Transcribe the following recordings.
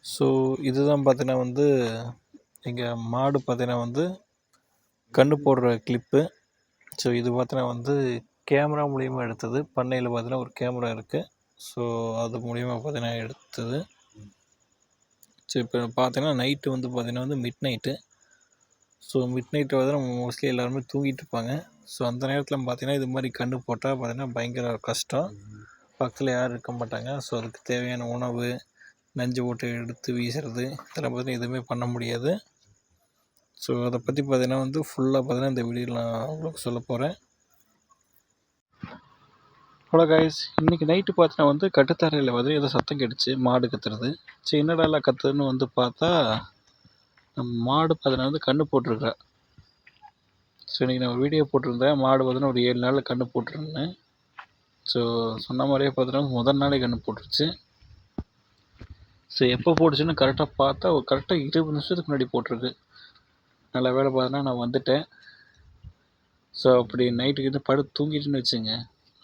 So இதுதான் பார்த்தீங்கன்னா வந்து எங்கள் மாடு பார்த்தீங்கன்னா வந்து கன்று போடுற கிளிப்பு. ஸோ இது பார்த்தீங்கன்னா வந்து கேமரா மூலிமா எடுத்தது. பண்ணையில் பார்த்தீங்கன்னா ஒரு கேமரா இருக்குது. ஸோ அது மூலிமா பார்த்தீங்கன்னா எடுத்தது. ஸோ இப்போ பார்த்தீங்கன்னா நைட்டு வந்து பார்த்தீங்கன்னா வந்து mid night. So mid night பார்த்தீங்கன்னா மோஸ்ட்லி எல்லாருமே தூங்கிட்டு இருப்பாங்க. ஸோ அந்த நேரத்தில் பார்த்தீங்கன்னா இது மாதிரி கன்று போட்டால் பார்த்தீங்கன்னா பயங்கர கஷ்டம். பக்கத்தில் யாரும் இருக்க மாட்டாங்க. ஸோ அதுக்கு தேவையான உணவு, நஞ்சு போட்டு எடுத்து வீசுறது இதெல்லாம் பார்த்தீங்கன்னா எதுவுமே பண்ண முடியாது. ஸோ அதை பற்றி பார்த்தீங்கன்னா வந்து ஃபுல்லாக பார்த்தீங்கன்னா இந்த வீடியோவில் நான் உங்களுக்கு சொல்ல போகிறேன். ஹலோ கைஸ், இன்றைக்கி நைட்டு பார்த்தீங்கன்னா வந்து கட்டுத்தரையில் வந்து ஏதோ சத்தம் கேட்டுச்சு, மாடு கத்துறது. சரி என்னடா எல்லாம் கத்துறதுன்னு வந்து பார்த்தா நம்ம மாடு பார்த்தீங்கன்னா வந்து கன்று போட்டிருக்கா. ஸோ இன்றைக்கி நான் வீடியோ போட்டிருந்தேன். மாடு பார்த்தீங்கன்னா ஒரு 7 நாளில் கன்று போட்டிருந்தேன். ஸோ சொன்ன மாதிரியே பார்த்தீங்கன்னா முதல் நாளே கன்று போட்டுருச்சு. ஸோ எப்போ போட்டுச்சுன்னு கரெக்டாக பார்த்தா கரெக்டாக 20 நிமிஷத்துக்கு முன்னாடி போட்டிருக்கு. நல்ல வேலை பார்த்தீங்கன்னா நான் வந்துட்டேன். ஸோ அப்படி நைட்டுக்கு இது படுத்து தூங்கிட்டுன்னு வச்சுங்க,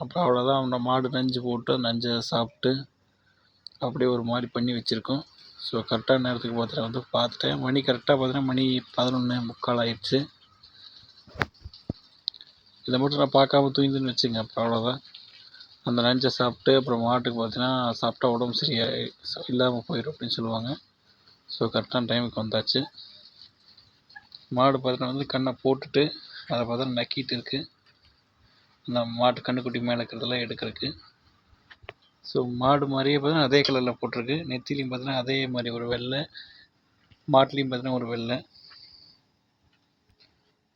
அப்புறம் அவ்வளோதான். அந்த மாடு நஞ்சு போட்டு நஞ்சை சாப்பிட்டு அப்படியே ஒரு மாதிரி பண்ணி வச்சுருக்கோம். ஸோ கரெக்டான நேரத்துக்கு பார்த்தீங்கன்னா வந்து பார்த்துட்டேன். மணி கரெக்டாக பார்த்தீங்கன்னா மணி 11:45 ஆயிடுச்சு. இதை மட்டும் நான் பார்க்காம தூங்கிதுன்னு வச்சுங்க, அப்புறம் அவ்வளோதான். அந்த நஞ்சை சாப்பிட்டு அப்புறம் மாட்டுக்கு பார்த்தீங்கன்னா சாப்பிட்டா உடம்பு சரியாக இல்லாமல் போயிடும் அப்படின்னு சொல்லுவாங்க. ஸோ கரெக்டான டைமுக்கு வந்தாச்சு. மாடு பார்த்தீங்கன்னா வந்து கண்ணை போட்டுட்டு அதை பார்த்தா நக்கிட்டு இருக்குது. அந்த மாட்டு கன்றுக்குட்டி மேலே இருக்கிறதெல்லாம் எடுக்கிறதுக்கு. ஸோ மாடு மாதிரியே பார்த்தீங்கன்னா அதே கலரில் போட்டிருக்கு. நெத்திலையும் பார்த்தீங்கன்னா அதே மாதிரி ஒரு வெள்ளை, மாட்டுலேயும் பார்த்தீங்கன்னா ஒரு வெள்ளை.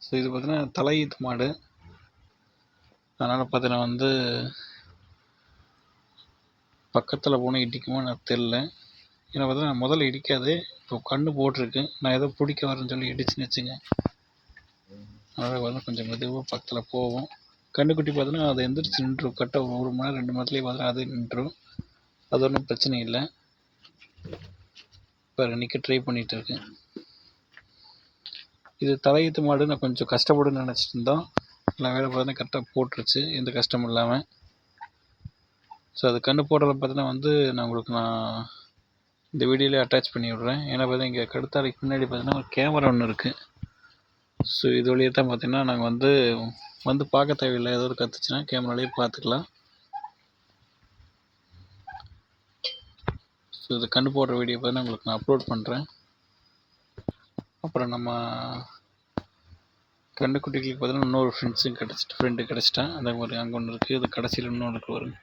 ஸோ இது பார்த்தீங்கன்னா தலையீத்து மாடு. அதனால் பார்த்தீங்கன்னா வந்து பக்கத்தில் போனால் இடிக்குமோ எனக்கு தெரில. ஏன்னா பார்த்தீங்கன்னா முதல்ல இடிக்காது, இப்போ கன்று போட்டிருக்கு. நான் ஏதோ பிடிக்க வரேன்னு சொல்லி இடிச்சுன்னு வச்சுங்க, அதனால் வந்து கொஞ்சம் மெதுவாக பக்கத்தில் போவோம். கன்றுக்குட்டி பார்த்தீங்கன்னா அதை எந்திரிச்சு நின்றுடும். கரெக்டாக 1 மணி நேரம் 2 மணி நேரத்துலேயே பார்த்தீங்கன்னா அது நின்றுடும். அது ஒன்றும் பிரச்சனை இல்லை. இப்போ நிற்க ட்ரை பண்ணிகிட்டு இருக்கு. இது தலையீத்து மாடு. நான் கொஞ்சம் கஷ்டப்படுன்னு நினச்சிட்டு இருந்தோம். எல்லாம் வேலை பார்த்தீங்கன்னா கரெக்டாக போட்டுருச்சு, எந்த கஷ்டமும் இல்லாமல். ஸோ அது கன்று போடுறத பார்த்தீங்கன்னா வந்து நான் உங்களுக்கு இந்த வீடியோலேயே அட்டாச் பண்ணி விட்றேன். ஏன்னா பார்த்தீங்கன்னா இங்கே கடுத்தாரைக்கு முன்னாடி பார்த்தீங்கன்னா ஒரு கேமரா ஒன்று இருக்குது. ஸோ இது வழியாக தான் பார்த்தீங்கன்னா நாங்கள் வந்து பார்க்க தேவையில்லை. ஏதோ ஒரு கத்துச்சுன்னா கேமராலேயே பார்த்துக்கலாம். ஸோ இது கன்று போடுற வீடியோ பார்த்தீங்கன்னா உங்களுக்கு நான் அப்லோட் பண்ணுறேன். அப்புறம் நம்ம கன்றுக்குட்டிகளுக்கு பார்த்தீங்கன்னா இன்னொரு ஃப்ரெண்டு கிடச்சிட்டான். அந்த மாதிரி அங்கே ஒன்று இருக்குது. இது கடைசியில் இன்னொன்று இருக்குது வரும்.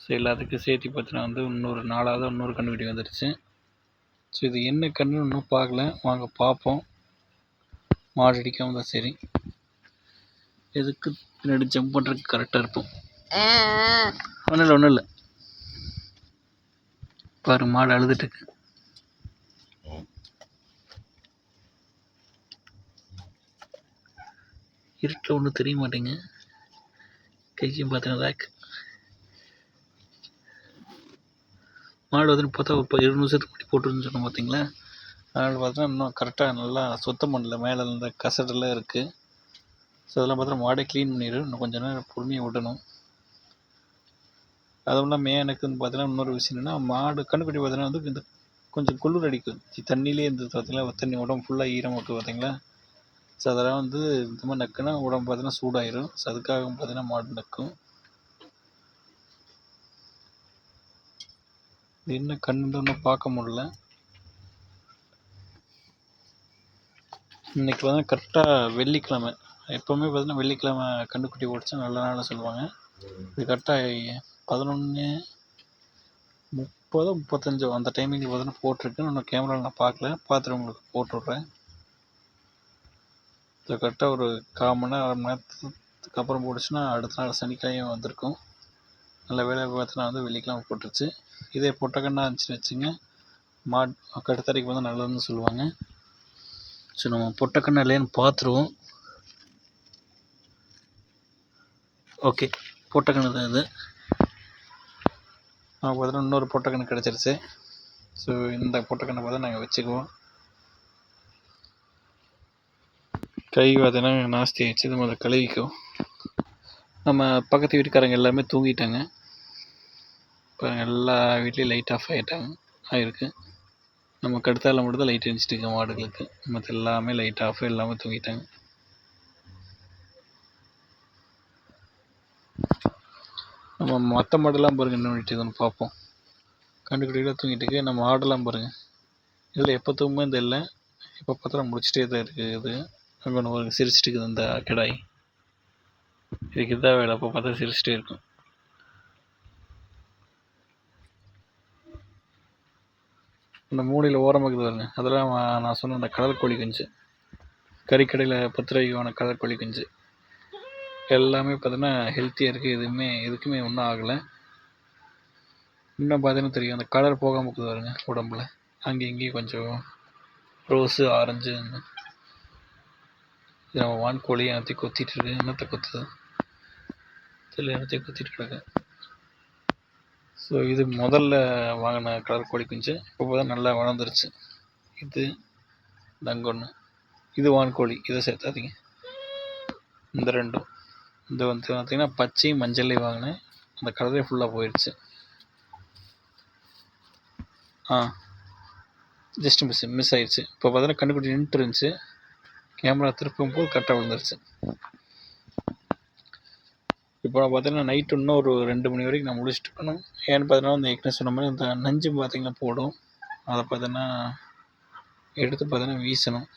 ஸோ எல்லாத்துக்கும் சேர்த்து பார்த்தீங்கன்னா வந்து இன்னொரு 4வது இன்னொரு கன்றுக்குட்டி வந்துடுச்சு. ஸோ இது என்ன கன்று இன்னும் பார்க்கல, வாங்க பார்ப்போம். மாடு அடிக்காமல் தான் சரி. எதுக்கு பின்னாடி ஜம்ப் பண்ணுறதுக்கு கரெக்டாக இருப்போம். ஒன்றும் இல்லை பாரு, மாடு அழுதுட்டு இருக்கு. இருட்டில் ஒன்றும் தெரிய மாட்டேங்க. கைக்கும் பார்த்தீங்கன்னா மாடு வந்து பார்த்தா இப்போ 20 நிமிஷத்துக்கு முன்னாடி போட்டுருன்னு சொன்னோம் பார்த்தீங்களா. அதனால் பார்த்தீங்கன்னா இன்னும் கரெக்டாக நல்லா சுத்தம் பண்ணல. மேலே இருந்த கசடெல்லாம் இருக்குது. ஸோ அதெல்லாம் பார்த்தா மாடை க்ளீன் பண்ணிடும். இன்னும் கொஞ்சம் நேரம் பொறுமையாக விடணும். அதுவும் இல்லாமல் எனக்கு வந்து பார்த்தீங்கன்னா இன்னொரு விஷயம் என்னென்னா, மாடு கன்றுக்குட்டி பார்த்தீங்கன்னா வந்து இந்த கொஞ்சம் குளிர் அடிக்கும். தண்ணியிலே இருந்தது பார்த்தீங்களா, தண்ணி உடம்பு ஃபுல்லாக ஈரம் இருக்குது பார்த்தீங்களா. ஸோ அதெல்லாம் வந்து இந்த மாதிரி நக்குன்னா உடம்பு பார்த்தீங்கன்னா சூடாயிரும். ஸோ அதுக்காக பார்த்தீங்கன்னா மாடு நக்கும். என்ன கண்ணு ஒன்றும் பார்க்க முடியல. இன்றைக்கி பார்த்தீங்கன்னா கரெக்டாக வெள்ளிக்கிழமை. எப்போவுமே பார்த்தீங்கன்னா வெள்ளிக்கிழமை கன்றுக்குட்டி ஓடிச்சா நல்ல நாளாக சொல்லுவாங்க. இது கரெக்டாக 11:30 35 அந்த டைமிங் பார்த்தீங்கன்னா போட்டிருக்கு. இன்னும் கேமராவில் நான் பார்க்கல, பார்த்துட்டு உங்களுக்கு போட்டு விட்றேன். இது கரெக்டாக ஒரு 1/4 மணி நேரம் 1 மணி நேரத்துக்கு அப்புறம் போட்டுச்சுன்னா அடுத்த நாள் சனிக்கிழமை வந்திருக்கும். நல்ல வேலை பார்த்தீங்கன்னா வந்து வெள்ளிக்கிழமை போட்டுருச்சு. இதே பொட்டக்கண்ணா இருந்துச்சுன்னு வச்சுங்க, மாடு கடுத்தரைக்கு வந்து நல்லதுன்னு சொல்லுவாங்க. ஸோ நம்ம பொட்டக்கண்ணா இல்லையான்னு பார்த்துருவோம். ஓகே, பொட்டக்கண்ணு தான் இது. நமக்கு பார்த்தீங்கன்னா இன்னொரு பொட்டக்கண்ணு கிடச்சிருச்சு. ஸோ இந்த பொட்டக்கண்ணை பார்த்தா நாங்கள் வச்சுக்குவோம். கை பார்த்தீங்கன்னா நாஸ்தி ஆகிடுச்சு. இது முதல்ல கழுவிக்கும். நம்ம பக்கத்து வீட்டுக்காரங்க எல்லாமே தூங்கிட்டாங்க. இப்போ எல்லா வீட்லேயும் லைட் ஆஃப் ஆகிருக்கு. நம்ம கடுத்தால மட்டும் தான் லைட் எரிஞ்சிட்டு இருக்கு மாடுகளுக்கு. மற்ற எல்லாமே லைட் ஆஃப் எல்லாமே தூங்கிட்டாங்க. நம்ம மற்ற மாடெல்லாம் பாருங்க என்ன பண்ணிட்டு இருக்குன்னு பார்ப்போம். கண்டுக்கிட்டே தூங்கிட்டு இருக்கு. நம்ம ஆடெல்லாம் பாருங்க. இதில் எப்போ தூங்குமே தெரியல. இப்போ பார்த்தா முடிச்சுட்டே தான் இருக்குது. இது அங்கே ஒன்று சிரிச்சிட்டு இருக்குது அந்த கிடாய். இதுக்கு இதான் வேலை. அப்போ பார்த்தா சிரிச்சிட்டே இருக்கும். இந்த மூலையில் ஓரமாக இருக்குது பாருங்க. அதெல்லாம் நான் சொன்ன அந்த கடல் கோழி குஞ்சு. கறிக்கடையில் 10 ரூபாய்க்கான கடல் கோழி குஞ்சு. எல்லாமே பார்த்தீங்கன்னா ஹெல்த்தியாக இருக்குது. எதுக்குமே ஒன்றும் ஆகலை. இன்னும் பார்த்தீங்கன்னா தெரியும் அந்த கலர் போகாமல் இருக்குது பாருங்க உடம்புல. அங்கே இங்கேயும் கொஞ்சம் ரோஸு ஆரஞ்சு. இது நம்ம வான்கோழி எல்லாத்தையும் கொத்திட்டு இருக்கு. என்னத்தை கொத்துது தெரியல, எல்லாத்தையும் கொத்திட்டு கிடக்கு. ஸோ இது முதல்ல வாங்கின கலர் கோழி குஞ்சு. இப்போ தான் நல்லா வளர்ந்துருச்சு. இது தங்கொன்று. இது வான்கோழி. இதை சேர்த்தாதீங்க. இந்த ரெண்டும். இது வந்து பார்த்தீங்கன்னா பச்சை மஞ்சள்லேயே வாங்கினேன். அந்த கலரே ஃபுல்லாக போயிடுச்சு. ஜஸ்ட் மிஸ் ஆயிடுச்சு. இப்போ பார்த்தீங்கன்னா கண்டுபிடி நின்றுட்டு இருந்துச்சு. கேமரா திருப்பும் போது கரெக்டாக விழுந்துருச்சு. இப்போ பார்த்தீங்கன்னா நைட்டு இன்னும் ஒரு 2 மணி வரைக்கும் நான் முடிச்சுட்டு இருக்கணும். ஏன்னு பார்த்தீங்கன்னா இந்த ஏற்கனவே சொன்ன மாதிரி இந்த நஞ்சு பார்த்தீங்கன்னா போடும். அதை பார்த்தீங்கன்னா எடுத்து பார்த்தீங்கன்னா வீசணும்.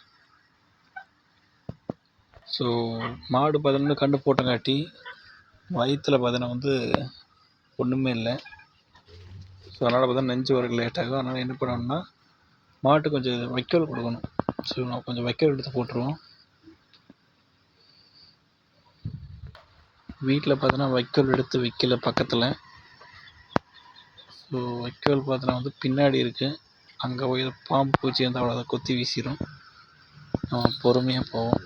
ஸோ மாடு பார்த்தீங்கன்னா கண்டு போட்டங்காட்டி வயிற்றில் பார்த்தீங்கன்னா வந்து ஒன்றுமே இல்லை. ஸோ அதனால் பார்த்தீங்கன்னா நெஞ்சு வரக்கு லேட் ஆகும். அதனால் என்ன பண்ணணும்னா மாட்டு கொஞ்சம் வைக்கோல் கொடுக்கணும். ஸோ நான் கொஞ்சம் வைக்கோல் எடுத்து போட்டுருவோம். வீட்டில் பார்த்தோன்னா வைக்கோல் எடுத்து வைக்கல பக்கத்தில். ஸோ வைக்கோல் பார்த்தோன்னா வந்து பின்னாடி இருக்குது. அங்கே போய் பாம்பு பூச்சி வந்து அவ்வளோதான் கொத்தி வீசிடும். நம்ம பொறுமையாக போவோம்.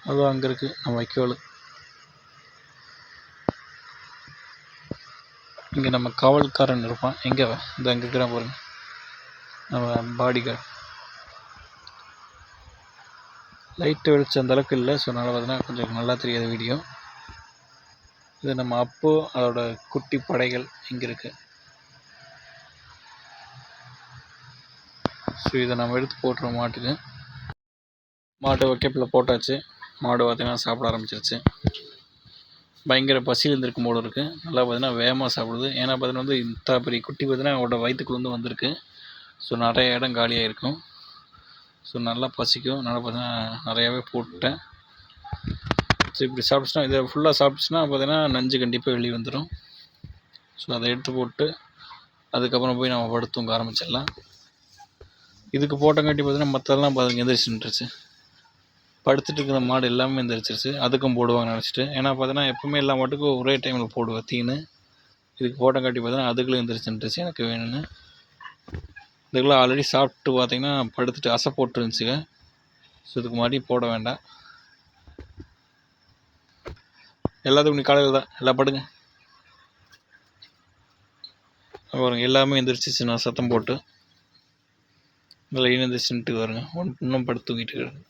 அதுவும் அங்கே இருக்குது நம்ம வைக்கோல். இங்கே நம்ம காவல்காரன் இருப்பான். எங்கே இந்த அங்கே இருக்கிற பாருங்க நம்ம பாடிகார்டு. லைட்டு வெளிச்சம் அந்தளவுக்கு இல்லை. ஸோ அதனால் பார்த்தீங்கன்னா கொஞ்சம் நல்லா தெரியாத வீடியோ. இது நம்ம அப்போ அதோட குட்டி படைகள் இங்கே இருக்குது. ஸோ இதை நம்ம எடுத்து போட்டுருவோம் மாட்டுக்கு. மாட்டு வைக்கப்பில் போட்டாச்சு. மாடு பார்த்தீங்கன்னா சாப்பிட ஆரம்பிச்சிருச்சு. பயங்கர பசியில் இருந்திருக்கும் போல இருக்குது. நல்லா பார்த்தீங்கன்னா வேகமாக சாப்பிடுது. ஏன்னா பார்த்தீங்கன்னா வந்து இந்த பெரிய குட்டி பார்த்தீங்கன்னா அவரோட வயிற்றுக்குள்ளேருந்து வந்திருக்கு. ஸோ நிறைய இடம் காலியாக இருக்கும். ஸோ நல்லா பசிக்கும். நல்லா பார்த்தீங்கன்னா நிறையாவே போட்டுட்டேன். ஸோ இப்படி சாப்பிட்டுச்சுன்னா இதை ஃபுல்லாக சாப்பிட்டுச்சுன்னா பார்த்தீங்கன்னா நஞ்சு கண்டிப்பாக வெளியே வந்துடும். ஸோ அதை எடுத்து போட்டு அதுக்கப்புறம் போய் நம்ம படுத்து தூங்க ஆரம்பிச்சிடலாம். இதுக்கு போட்டங்காட்டி பார்த்தீங்கன்னா மற்றெல்லாம் பாருங்க எந்திரிச்சு நின்றுச்சு. படுத்துட்டு இருக்கிற மாடு எல்லாமே எந்திரிச்சிருச்சு. அதுக்கும் போடுவாங்க நினச்சிட்டு. ஏன்னா பார்த்தீங்கன்னா எப்பவுமே எல்லா மாட்டுக்கும் ஒரே டைமில் போடுவேன் தீனு. இதுக்கு போட்டங்காட்டி பார்த்தீங்கன்னா அதுக்குள்ளே எந்திரிச்சு நின்றுச்சு எனக்கு வேணும்னு. இதுக்கெல்லாம் ஆல்ரெடி சாப்பிட்டு பார்த்தீங்கன்னா படுத்துட்டு அசை போட்டுருந்துச்சுங்க. ஸோ இதுக்கு மறுபடியும் போட வேண்டாம். எல்லாத்துக்கும் நீ காலையில் தான் எல்லாம் படுங்க. பாருங்க எல்லாமே எந்திரிச்சிச்சு. நான் சத்தம் போட்டு இதில் எந்திரிச்சுட்டு வருங்க. இன்னும் படுத்து தூங்கிட்டு இருக்கு.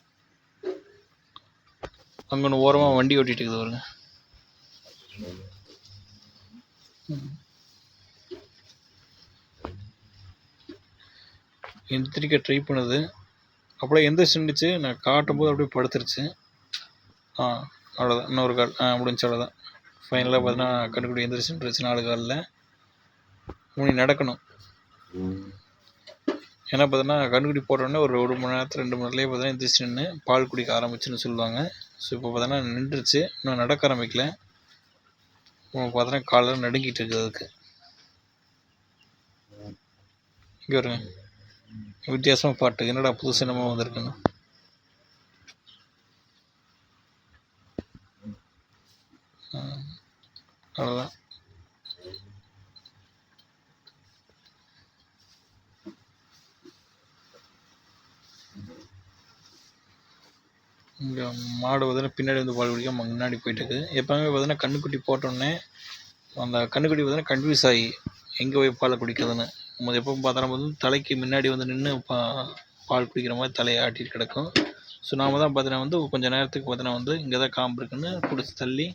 அங்கே ஒன்று ஓரமாக வண்டி ஓட்டிகிட்டு இருக்குது பாருங்க. எந்திரிக்க ட்ரை பண்ணுது. அப்படியே எந்திரிச்சுச்சு. நான் காட்டும் போது அப்படியே படுத்துருச்சு. அவ்வளோதான். இன்னொரு கால் முடிஞ்சு. அவ்வளோதான். ஃபைனலாக பார்த்தீங்கன்னா கண்டுபிடி எந்திரிச்சுருச்சு 4 காலில். மூணு நடக்கணும். ஏன்னா பார்த்தீங்கன்னா கண்டுக்குட்டி போட்டோடனே ஒரு 1 மணி நேரத்தில் 2 மணி நேரத்துலேயே பார்த்தீங்கன்னா எந்திரிச்சு நின்று பால் குடிக்க ஆரம்பிச்சுன்னு சொல்லுவாங்க. ஸோ இப்போ பார்த்தோன்னா நின்றுச்சு. இன்னும் நடக்க ஆரம்பிக்கல. பார்த்தோன்னா காலெல்லாம் நடுங்கிட்டு இருக்குது அதுக்கு. இங்கே வருங்க வித்தியாசமாக பாட்டு. என்னடா புது சினிமா வந்திருக்குன்னு. அவ்வளோதான். இங்கே மாடு பார்த்தீங்கன்னா பின்னாடி வந்து பால் குடிக்க முன்னாடி போயிட்டுருக்கு. எப்போவுமே பார்த்தீங்கன்னா கன்றுக்குட்டி போட்டோடனே அந்த கன்றுக்குட்டி பார்த்தீங்கன்னா கன்ஃபியூஸ் ஆகி எங்கே போய் பாலை குடிக்கிறதுன்னு. நம்ம எப்போ பார்த்தா வந்து தலைக்கு முன்னாடி வந்து நின்று பால் குடிக்கிற மாதிரி தலையை ஆட்டிட்டு கிடக்கும். ஸோ நாம் தான் பார்த்தீங்கன்னா வந்து கொஞ்சம் நேரத்துக்கு பார்த்தீங்கன்னா வந்து இங்கே தான் காம்பு இருக்குன்னு பிடிச்சி தள்ளி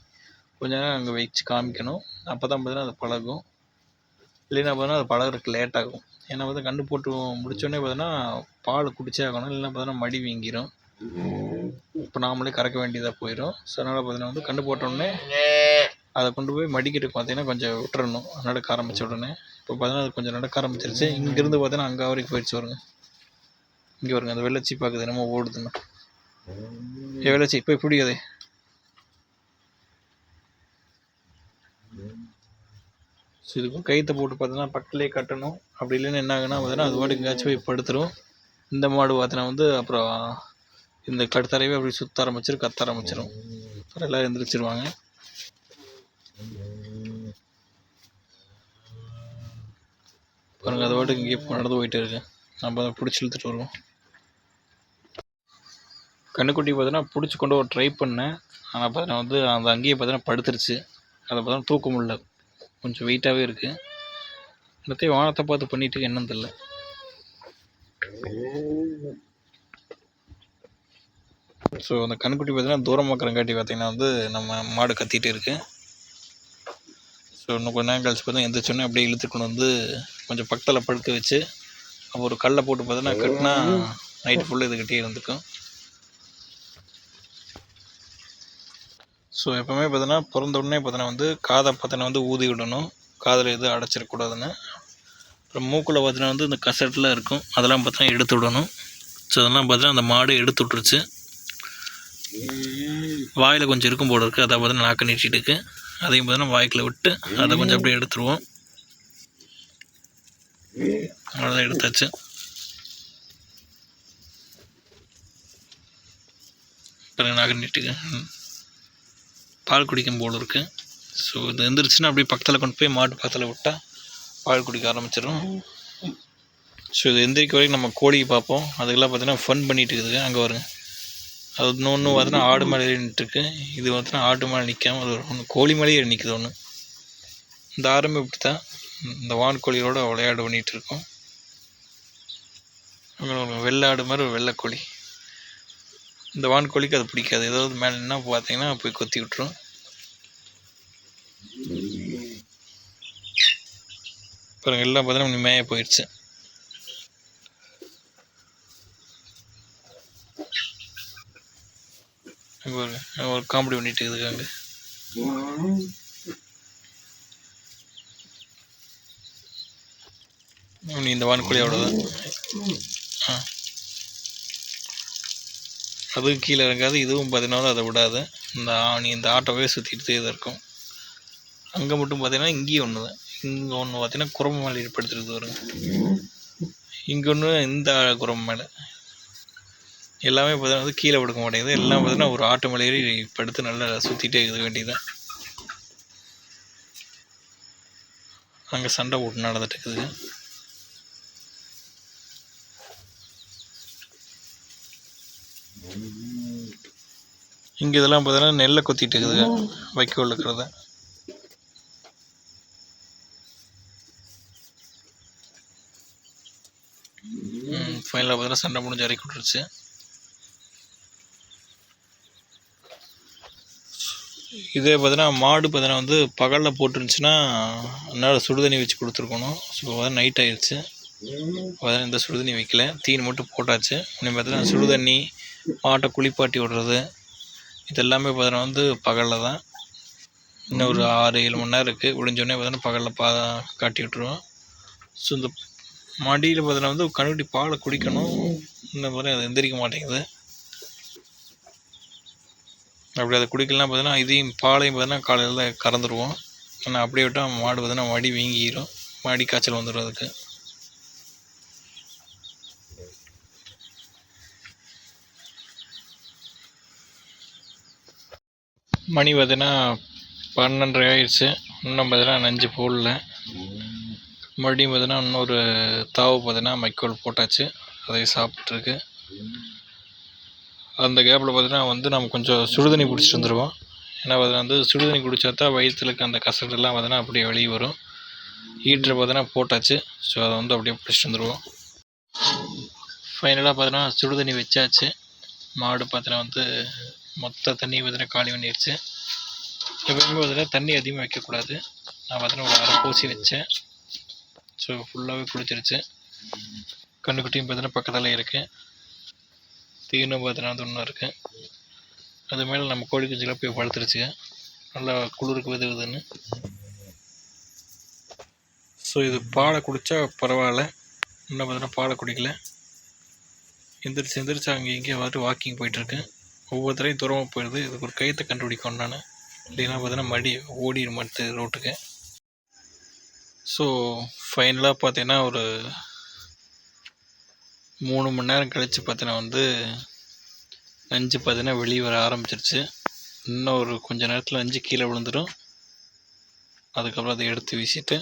கொஞ்ச நேரம் அங்கே வச்சு காமிக்கணும். அப்போ தான் பார்த்தீங்கன்னா அது பழகும். இல்லைன்னா பார்த்தீங்கன்னா அது பழகிறதுக்கு லேட் ஆகும். ஏன்னா வந்து கன்று போட்டு முடிச்சோடனே பார்த்தீங்கன்னா பால் குடிச்சே ஆகணும். இல்லைன்னா பார்த்தீங்கன்னா மடி வீங்கிரும். இப்போ நாமளே கறக்க வேண்டியதாக போயிடும். ஸோ அதனால் பார்த்தீங்கன்னா வந்து கன்று போட்டோடனே அதை கொண்டு போய் மடிக்கிட்டு பார்த்தீங்கன்னா கொஞ்சம் விட்டுறணும், நடக்க ஆரம்பித்த உடனே. இப்போ பார்த்தீங்கன்னா அது கொஞ்சம் நடக்க ஆரம்பிச்சிருச்சு. இங்கேருந்து பார்த்தீங்கன்னா அங்கே வரைக்கும் போயிடுச்சு வருங்க. இங்கே வருங்க அந்த வெள்ளச்சி பார்க்குது என்னமோ ஓடுதுன்னு. வெள்ளச்சி போய் பிடிக்காதே. ஸோ இதுக்கும் கயிற்றை போட்டு பார்த்தீங்கன்னா பக்கத்துலேயே கட்டணும். அப்படி இல்லைன்னு என்ன ஆகுனா பார்த்தீங்கன்னா அது வாட்டுக்கு எங்கேயாச்சும் போய் படுத்துரும். இந்த மாடு பார்த்தீங்கன்னா வந்து அப்புறம் இந்த கடுத்தரையவே அப்படி சுற்ற ஆரம்பிச்சிடும், கத்த ஆரம்பிச்சிடும். அப்புறம் எல்லோரும் எழுந்திரிச்சிருவாங்க. பாருங்கள் அது வாட்டுக்கு இங்கேயே நடந்து போயிட்டு இருக்கு. நம்ம அதை பிடிச்சி இழுத்துட்டு வருவோம். கன்றுக்குட்டி பார்த்தீங்கன்னா பிடிச்சி கொண்டு ஒரு ட்ரை பண்ணேன். ஆனால் பார்த்தீங்கன்னா வந்து அந்த அங்கேயே பார்த்தீங்கன்னா படுத்துருச்சு. அதை பார்த்தீங்கன்னா தூக்க முடியல, கொஞ்சம் வெயிட்டாகவே இருக்குது. எல்லாத்தையும் வானத்தை பார்த்து பண்ணிட்டு என்னன்னு தெரியல. ஸோ அந்த கன்றுக்குட்டி பார்த்தீங்கன்னா தூரமாக இருக்கிறங்காட்டி பார்த்தீங்கன்னா வந்து நம்ம மாடு கத்திட்டு இருக்கு. ஸோ இன்னும் கொஞ்ச நேரம் கழிச்சு பார்த்தீங்கன்னா எந்திரிச்சோன்னே அப்படியே இழுத்துக்கொண்டு வந்து கொஞ்சம் பக்கத்தில் படுக்க வச்சு அப்போ ஒரு கல்லை போட்டு பார்த்தீங்கன்னா கட்டினா நைட்டு ஃபுல்லாக இதுக்கிட்டே இருந்துக்கும். ஸோ எப்போவுமே பார்த்தீங்கன்னா பிறந்த உடனே பார்த்தீங்கன்னா வந்து காதை பார்த்தீங்கன்னா வந்து ஊதி விடணும், காதில் எதுவும் அடைச்சிடக்கூடாதுன்னு. அப்புறம் மூக்கில் பார்த்தீங்கன்னா வந்து இந்த கசட்டெலாம் இருக்கும், அதெல்லாம் பார்த்தீங்கன்னா எடுத்து விடணும். ஸோ அதெல்லாம் பார்த்தீங்கன்னா அந்த மாடு எடுத்து விட்டுருச்சு. வாயில் கொஞ்சம் இருக்கும் போல இருக்குது, அதை பார்த்தீங்கன்னா நாக்க நீட்டிட்டு இருக்கு. அதையும் பார்த்தீங்கன்னா வாய்க்குள்ள விட்டு அதை கொஞ்சம் அப்படியே எடுத்துருவோம். அவ்வளோதான், எடுத்தாச்சு. இப்போ நாக்க நீட்டுக்கு பால் குடிக்கும் போல் இருக்குது. ஸோ இது எழுந்திரிச்சுன்னா அப்படியே பக்கத்தில் கொண்டு போய் மாட்டு பக்கத்தில் விட்டால் பால் குடிக்க ஆரம்பிச்சிடும். ஸோ இது எந்திரிக்க வரைக்கும் நம்ம கோழிக்கு பார்ப்போம். அதுக்கெல்லாம் பார்த்தீங்கன்னா ஃபன் பண்ணிட்டு இருக்குது. அங்கே வருங்க, அது இன்னொன்று பார்த்தீங்கன்னா ஆடு மேலே நின்றுட்டுருக்கு. இது பார்த்தீங்கன்னா ஆடு மேலே நிற்காம அது ஒன்று கோழி மேலேயே நிற்குது ஒன்று. இந்த ஆரம்பம் இப்படி தான் இந்த வான்கோழியோட விளையாடு பண்ணிகிட்டு இருக்கோம். வெள்ளை ஆடு மாதிரி ஒரு வெள்ளை கோழி. இந்த வான்கோழிக்கு அது பிடிக்காது, ஏதாவது மேலே என்ன பார்த்தீங்கன்னா போய் கொத்தி விட்டுரும். அப்புறம் எல்லாம் பார்த்தீங்கன்னா மேய போயிடுச்சு. ஒரு காமெடி பண்ணிட்டு இருக்குதுங்க. இந்த வான்கோழி அவ்வளோதான், அதுவும் கீழே இறங்காது, இதுவும் பார்த்தீங்கன்னா அதை விடாது. இந்த ஆட்டோவே சுற்றிட்டு தான் இருக்கும். அங்கே மட்டும் பார்த்தீங்கன்னா இங்கேயும் ஒன்று தான், இங்கே ஒன்று பார்த்தீங்கன்னா குரம்பு மேலே ஏற்படுத்துறது வருங்க. இங்கே ஒன்று இந்த குரம்பு மேலே. எல்லாமே பார்த்தீங்கன்னா வந்து கீழே படுக்க மாட்டேங்குது, எல்லாம் பார்த்தீங்கன்னா ஒரு ஆட்டு மேலே ஏறி படுத்து நல்லா சுற்றிட்டே இருக்க வேண்டியதுதான். அங்கே சண்டை போட்டு நடந்துட்டு இருக்குது. இங்கே இதெல்லாம் பார்த்தீங்கன்னா நெல்லை கொத்திட்டு இருக்குதுங்க, வைக்கோல் இருக்கிறத. ஃபைனலாக பார்த்தீங்கன்னா சண்டை முடிஞ்சு இறக்கி விட்டுருச்சு. இதே பார்த்தீங்கன்னா மாடு பார்த்தீங்கன்னா வந்து பகலில் போட்டுருந்துச்சுன்னா அதனால் சுடுதண்ணி வச்சு கொடுத்துருக்கணும். ஸோ பார்த்தா நைட் ஆயிடுச்சு, பார்த்தீங்கன்னா இந்த சுடுதண்ணி வைக்கல, தீனி மட்டும் போட்டாச்சு. இன்னும் பார்த்தீங்கன்னா சுடுதண்ணி, மாட்டை குளிப்பாட்டி விடுறது இது எல்லாமே பார்த்தீங்கன்னா வந்து பகலில் தான். இன்னும் ஒரு 6-7 மணி நேரம் இருக்குது, முடிஞ்சோடனே பார்த்தீங்கன்னா பகலில் காட்டி விட்டுருவோம். ஸோ இந்த மடியில் பார்த்தீங்கன்னா வந்து கண்ணுக்குட்டி பாலை குடிக்கணும், இந்த மாதிரி அது எந்திரிக்க மாட்டேங்குது. அப்படி அதை குடிக்கலாம் பார்த்தீங்கன்னா இதையும் பாலையும் பார்த்தீங்கன்னா காலையில் கறந்துடுவோம். ஆனால் அப்படியே விட்டால் மாடு பார்த்தீங்கன்னா மடி வீங்கிடும், மடி காய்ச்சல் வந்துடும் அதுக்கு. மணி பார்த்தீங்கன்னா 12:30 ஆயிடுச்சு. இன்னும் பார்த்தீங்கன்னா நஞ்சு போடல. மறுபடியும் பார்த்தீங்கன்னா இன்னொரு தாவு பார்த்தீங்கன்னா வைக்கோல் போட்டாச்சு, அதையும் சாப்பிட்ருக்கு. அந்த கேப்பில் பார்த்தீங்கன்னா வந்து நம்ம கொஞ்சம் சுடுதண்ணி குடிச்சிட்டு வந்துடுவோம். ஏன்னா பார்த்தீங்கன்னா வந்து சுடுதண்ணி குடித்தா தான் வயிற்றுல இருக்க அந்த கசடெல்லாம் பார்த்தீங்கன்னா அப்படியே வெளியே வரும். ஹீட்டரை பார்த்தீங்கன்னா போட்டாச்சு. ஸோ அதை வந்து அப்படியே பிடிச்சிட்டு வந்துடுவோம். ஃபைனலாக பார்த்தீங்கன்னா சுடுதண்ணி வச்சாச்சு. மாடு பார்த்தீங்கன்னா வந்து மொத்த தண்ணி பார்த்தீங்கன்னா காலி பண்ணிடுச்சு. எப்பயுமே பார்த்தீங்கன்னா தண்ணி அதிகமாக வைக்கக்கூடாது. நான் பார்த்தீங்கன்னா ஒரு அரை பூசி வச்சேன். ஸோ ஃபுல்லாகவே குடிச்சிருச்சு. கண்ணுக்குட்டியும் பார்த்தீங்கன்னா பக்கத்தில் இருக்குது. தீவனம் பார்த்தீங்கன்னா அது ஒன்றும் இருக்குது. அது மேலே நம்ம கோழி குஞ்சுலாம் போய் படுத்துருச்சு. நல்லா குளிருக்கு விதுன்னு. ஸோ இது பாலை குடித்தா பரவாயில்ல. இன்னும் பார்த்தீங்கன்னா பாலை குடிக்கல. எந்திரிச்சு அங்கே இங்கே வந்துட்டு வாக்கிங் போயிட்டுருக்கு. ஒவ்வொருத்தரையும் தூரமாக போயிடுது. இதுக்கு ஒரு கயிற்றை கண்டுபிடிக்கணும் நான். இல்லைன்னா பார்த்தீங்கன்னா மடி ஓடிடு மட்டு ரோட்டுக்கு. ஸோ ஃபைனலாக பார்த்தீங்கன்னா ஒரு 3 மணி நேரம் கழித்து பார்த்தீங்கன்னா வந்து நஞ்சு பார்த்தீங்கன்னா வெளியே வர ஆரம்பிச்சிருச்சு. இன்னும் ஒரு கொஞ்சம் நேரத்தில் நஞ்சு கீழே விழுந்துடும். அதுக்கப்புறம் அதை எடுத்து வீசிட்டு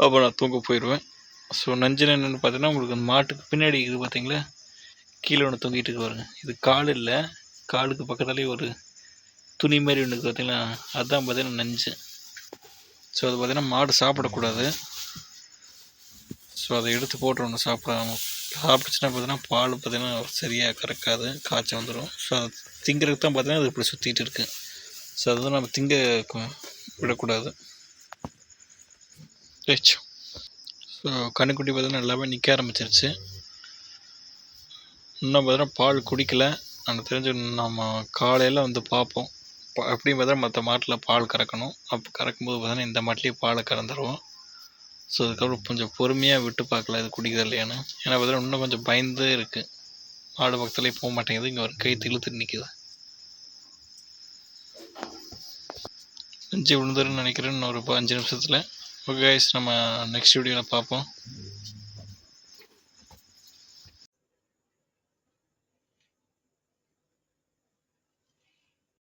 அப்புறம் நான் தூங்க போயிடுவேன். ஸோ நஞ்சுன்னு என்னென்னு பார்த்தீங்கன்னா உங்களுக்கு அந்த மாட்டுக்கு பின்னாடி இது பார்த்தீங்களா கீழே ஒன்று தொங்கிட்டு இருக்கு பாருங்க. இது கால் இல்லை, காலுக்கு பக்கத்துலேயே ஒரு துணி மாதிரி ஒன்று இருக்குது பார்த்தீங்களா, அதுதான் பார்த்தீங்கன்னா நஞ்சு. ஸோ அது பார்த்தீங்கன்னா மாடு சாப்பிடக்கூடாது. ஸோ அதை எடுத்து போட்டுருணும். சாப்பிட்டுச்சுன்னா பார்த்தீங்கன்னா பால் பார்த்தீங்கன்னா சரியாக கறக்காது, காய்ச்சல் வந்துடும். ஸோ அதை திங்கிறதுக்கு தான் பார்த்தீங்கன்னா அது இப்படி சுற்றிட்டு இருக்குது. ஸோ அதுதான் நம்ம திங்க விடக்கூடாது. ஸோ கண்ணுக்குட்டி பார்த்தீங்கன்னா எல்லாமே நிற்க ஆரம்பிச்சிருச்சு. இன்னும் பார்த்தீங்கன்னா பால் குடிக்கல. எனக்கு தெரிஞ்சு நம்ம காலையில் வந்து பார்ப்போம். எப்படியும் பார்த்தா மற்ற மாட்டில் பால் கறக்கணும். அப்போ கறக்கும்போது பார்த்தீங்கன்னா இந்த மாட்டிலேயே பாலை கறந்துடுவோம். ஸோ அதுக்கப்புறம் கொஞ்சம் பொறுமையாக விட்டு பார்க்கலாம் இது குடிக்குது இல்லையான்னு. ஏன்னா பார்த்தீங்கன்னா இன்னும் கொஞ்சம் பயந்து இருக்குது. மாடு பக்கத்துலேயே போக மாட்டேங்குது. இங்கே ஒரு கை இழுத்துட்டு நிற்கிது. நஞ்சு விழுந்துருன்னு நினைக்கிறேன் இன்னும் ஒரு 5 நிமிஷத்தில். ஓகே கைஸ், நம்ம நெக்ஸ்ட் வீடியோவில் பார்ப்போம்.